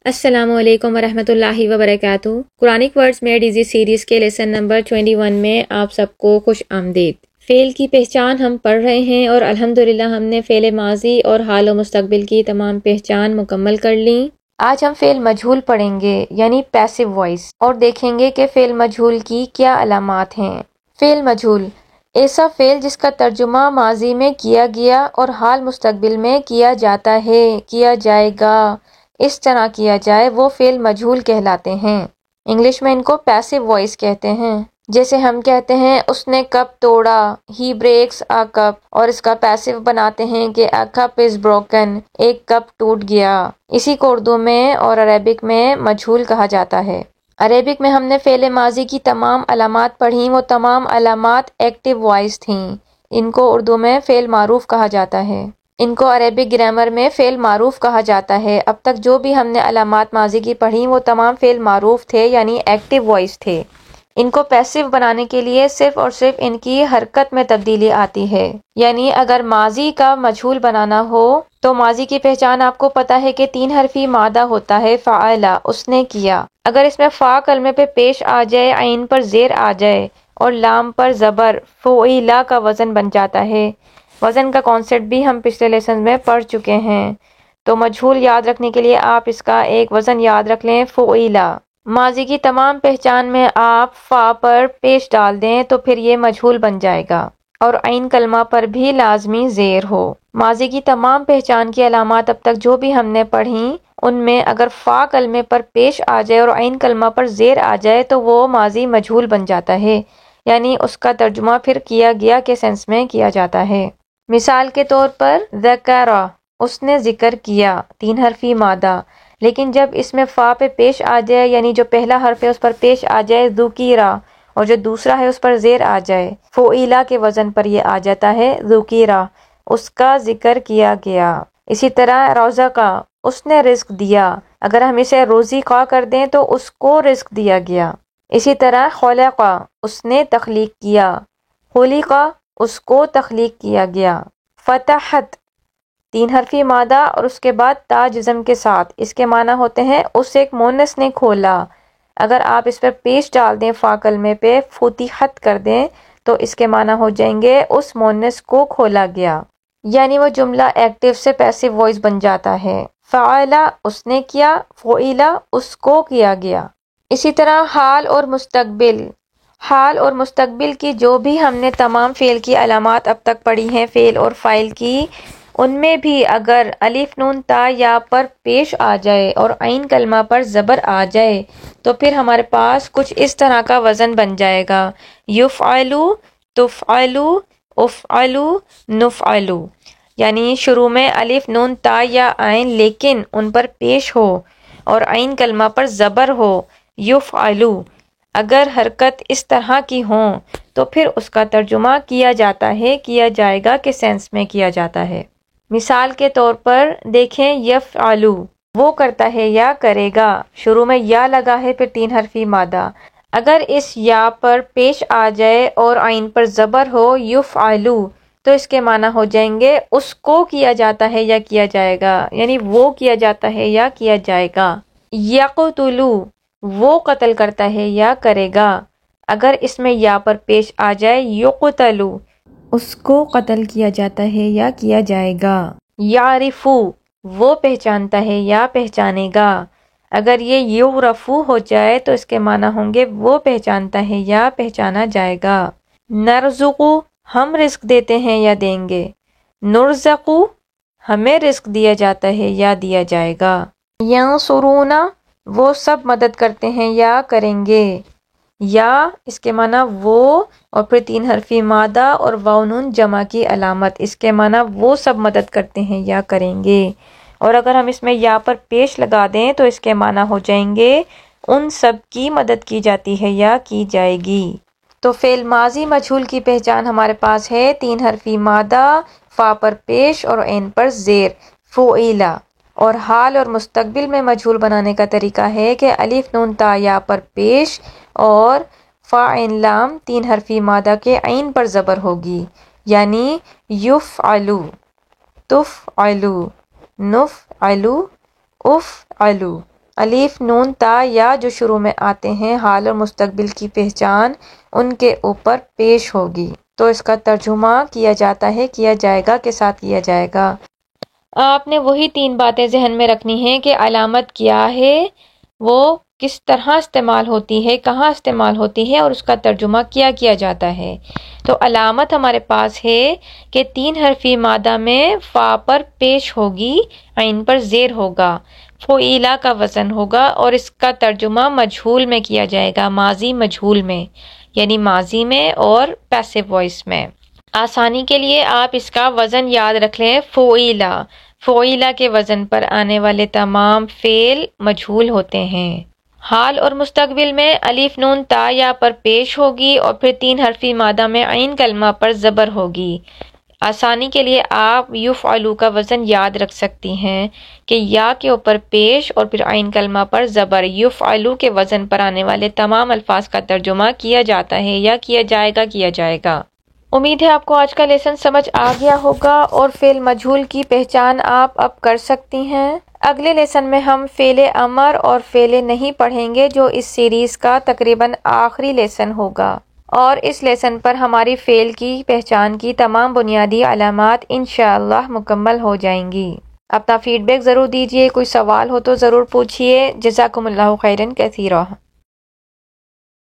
السلام علیکم ورحمۃ اللہ وبرکاتہ۔ Quranic words made easy series کے لیسن نمبر 21 میں آپ سب کو خوش آمدید۔ فعل کی پہچان ہم پڑھ رہے ہیں اور الحمدللہ ہم نے فعل ماضی اور حال و مستقبل کی تمام پہچان مکمل کر لی۔ آج ہم فعل مجہول پڑھیں گے یعنی پیسو وائس، اور دیکھیں گے کہ فعل مجہول کی کیا علامات ہیں۔ فعل مجہول ایسا فعل جس کا ترجمہ ماضی میں کیا گیا اور حال مستقبل میں کیا جاتا ہے، کیا جائے گا، اس طرح کیا جائے، وہ فعل مجہول کہلاتے ہیں۔ انگلش میں ان کو پیسو وائس کہتے ہیں۔ جیسے ہم کہتے ہیں اس نے کپ توڑا، ہی بریکس اے کپ، اور اس کا پیسو بناتے ہیں کہ اے کپ از بروکن، ایک کپ ٹوٹ گیا۔ اسی کو اردو میں اور عربک میں مجہول کہا جاتا ہے۔ عربک میں ہم نے فعل ماضی کی تمام علامات پڑھی، وہ تمام علامات ایکٹیو وائس تھیں۔ ان کو اردو میں فعل معروف کہا جاتا ہے۔ ان کو عربک گرامر میں فعل معروف کہا جاتا ہے۔ اب تک جو بھی ہم نے علامات ماضی کی پڑھی وہ تمام فعل معروف تھے یعنی ایکٹیو وائس تھے۔ ان کو پیسو بنانے کے لیے صرف اور صرف ان کی حرکت میں تبدیلی آتی ہے، یعنی اگر ماضی کا مجہول بنانا ہو تو ماضی کی پہچان آپ کو پتا ہے کہ 3 حرفی مادہ ہوتا ہے، فعل، اس نے کیا۔ اگر اس میں فا کلمے پہ پیش آ جائے، عین پر زیر آ جائے اور لام پر زبر، فعیلا کا وزن بن جاتا ہے۔ وزن کا کانسیپٹ بھی ہم پچھلے لیسن میں پڑھ چکے ہیں، تو مجہول یاد رکھنے کے لیے آپ اس کا ایک وزن یاد رکھ لیں، فعیلا۔ ماضی کی تمام پہچان میں آپ فا پر پیش ڈال دیں تو پھر یہ مجہول بن جائے گا، اور عین کلمہ پر بھی لازمی زیر ہو۔ ماضی کی تمام پہچان کی علامات اب تک جو بھی ہم نے پڑھیں ان میں اگر فا کلمے پر پیش آ جائے اور عین کلمہ پر زیر آ جائے تو وہ ماضی مجہول بن جاتا ہے، یعنی اس کا ترجمہ پھر کیا گیا کے سینس میں کیا جاتا ہے۔ مثال کے طور پر ذکر، اس نے ذکر کیا، 3 حرفی مادہ، لیکن جب اس میں فا پہ پیش آ جائے یعنی جو پہلا حرف ہے اس پر پیش آ جائے ذکیرہ، اور جو دوسرا ہے اس پر زیر آ جائے، فعیلا کے وزن پر یہ آ جاتا ہے ذکیرہ، اس کا ذکر کیا گیا۔ اسی طرح رزقا، اس نے رزق دیا، اگر ہم اسے رزقا کر دیں تو اس کو رزق دیا گیا۔ اسی طرح خلقا، اس نے تخلیق کیا، خلقا، اس کو تخلیق کیا گیا۔ فتحت، 3 حرفی مادہ اور اس کے بعد تا جزم کے ساتھ، اس کے معنی ہوتے ہیں اس ایک مونس نے کھولا۔ اگر آپ اس پر پیش ڈال دیں فا کلمے پہ، فتحت کر دیں تو اس کے معنی ہو جائیں گے اس مونس کو کھولا گیا، یعنی وہ جملہ ایکٹیو سے پیسو وائس بن جاتا ہے۔ فعلا، اس نے کیا، فعیلا، اس کو کیا گیا۔ اسی طرح حال اور مستقبل، حال اور مستقبل کی جو بھی ہم نے تمام فعل کی علامات اب تک پڑھی ہیں فعل اور فاعل کی، ان میں بھی اگر الف نون تا یا پر پیش آ جائے اور عین کلمہ پر زبر آ جائے تو پھر ہمارے پاس کچھ اس طرح کا وزن بن جائے گا، یفعلو، تفعلو، افعلو، نفعلو، یعنی شروع میں الف نون تا یا عین لیکن ان پر پیش ہو اور عین کلمہ پر زبر ہو، یفعلو۔ اگر حرکت اس طرح کی ہوں تو پھر اس کا ترجمہ کیا جاتا ہے، کیا جائے گا کے سینس میں کیا جاتا ہے۔ مثال کے طور پر دیکھیں یفعلو، وہ کرتا ہے یا کرے گا، شروع میں یا لگا ہے پھر 3 حرفی مادہ، اگر اس یا پر پیش آ جائے اور عین پر زبر ہو، یفعلو، تو اس کے معنی ہو جائیں گے اس کو کیا جاتا ہے یا کیا جائے گا، یعنی وہ کیا جاتا ہے یا کیا جائے گا۔ یقتلو، وہ قتل کرتا ہے یا کرے گا، اگر اس میں یا پر پیش آ جائے، یقتلو، اس کو قتل کیا جاتا ہے یا کیا جائے گا۔ یعرفو، وہ پہچانتا ہے یا پہچانے گا، اگر یہ یعرفو ہو جائے تو اس کے معنی ہوں گے وہ پہچانتا ہے یا پہچانا جائے گا۔ نرزقو، ہم رزق دیتے ہیں یا دیں گے، نرزقو، ہمیں رزق دیا جاتا ہے یا دیا جائے گا۔ ینصرونا، وہ سب مدد کرتے ہیں یا کریں گے، یا اس کے معنی وہ اور پھر 3 حرفی مادہ اور واو نون جمع کی علامت، اس کے معنی وہ سب مدد کرتے ہیں یا کریں گے، اور اگر ہم اس میں یا پر پیش لگا دیں تو اس کے معنی ہو جائیں گے ان سب کی مدد کی جاتی ہے یا کی جائے گی۔ تو فعل ماضی مجہول کی پہچان ہمارے پاس ہے 3 حرفی مادہ، فا پر پیش اور عین پر زیر، فعیلا، اور حال اور مستقبل میں مجہول بنانے کا طریقہ ہے کہ الف نون تا یا پر پیش اور فا عین لام 3 حرفی مادہ کے عین پر زبر ہوگی، یعنی یفعلو، تفعلو، نفعلو، افعلو۔ الف نون تا یا جو شروع میں آتے ہیں حال اور مستقبل کی پہچان ان کے اوپر پیش ہوگی، تو اس کا ترجمہ کیا جاتا ہے کیا جائے گا کے ساتھ کیا جائے گا۔ آپ نے وہی 3 باتیں ذہن میں رکھنی ہیں کہ علامت کیا ہے، وہ کس طرح استعمال ہوتی ہے، کہاں استعمال ہوتی ہے اور اس کا ترجمہ کیا جاتا ہے۔ تو علامت ہمارے پاس ہے کہ 3 حرفی مادہ میں فا پر پیش ہوگی، عین پر زیر ہوگا، فعیلا کا وزن ہوگا اور اس کا ترجمہ مجہول میں کیا جائے گا، ماضی مجہول میں، یعنی ماضی میں اور پیسو وائس میں۔ آسانی کے لیے آپ اس کا وزن یاد رکھ لیں، فعیلا۔ فعیلا کے وزن پر آنے والے تمام فعل مجہول ہوتے ہیں۔ حال اور مستقبل میں الف نون تا یا پر پیش ہوگی اور پھر 3 حرفی مادہ میں عین کلمہ پر زبر ہوگی۔ آسانی کے لیے آپ یفعلوا کا وزن یاد رکھ سکتی ہیں کہ یا کے اوپر پیش اور پھر عین کلمہ پر زبر، یفعلوا کے وزن پر آنے والے تمام الفاظ کا ترجمہ کیا جاتا ہے یا کیا جائے گا۔ امید ہے آپ کو آج کا لیسن سمجھ آ گیا ہوگا اور فعل مجہول کی پہچان آپ اب کر سکتی ہیں۔ اگلے لیسن میں ہم فعل امر اور فعل نہیں پڑھیں گے جو اس سیریز کا تقریباً آخری لیسن ہوگا، اور اس لیسن پر ہماری فعل کی پہچان کی تمام بنیادی علامات انشاءاللہ مکمل ہو جائیں گی۔ اپنا فیڈ بیک ضرور دیجیے، کوئی سوال ہو تو ضرور پوچھیے۔ جزاکم اللہ خیرن کثیرا۔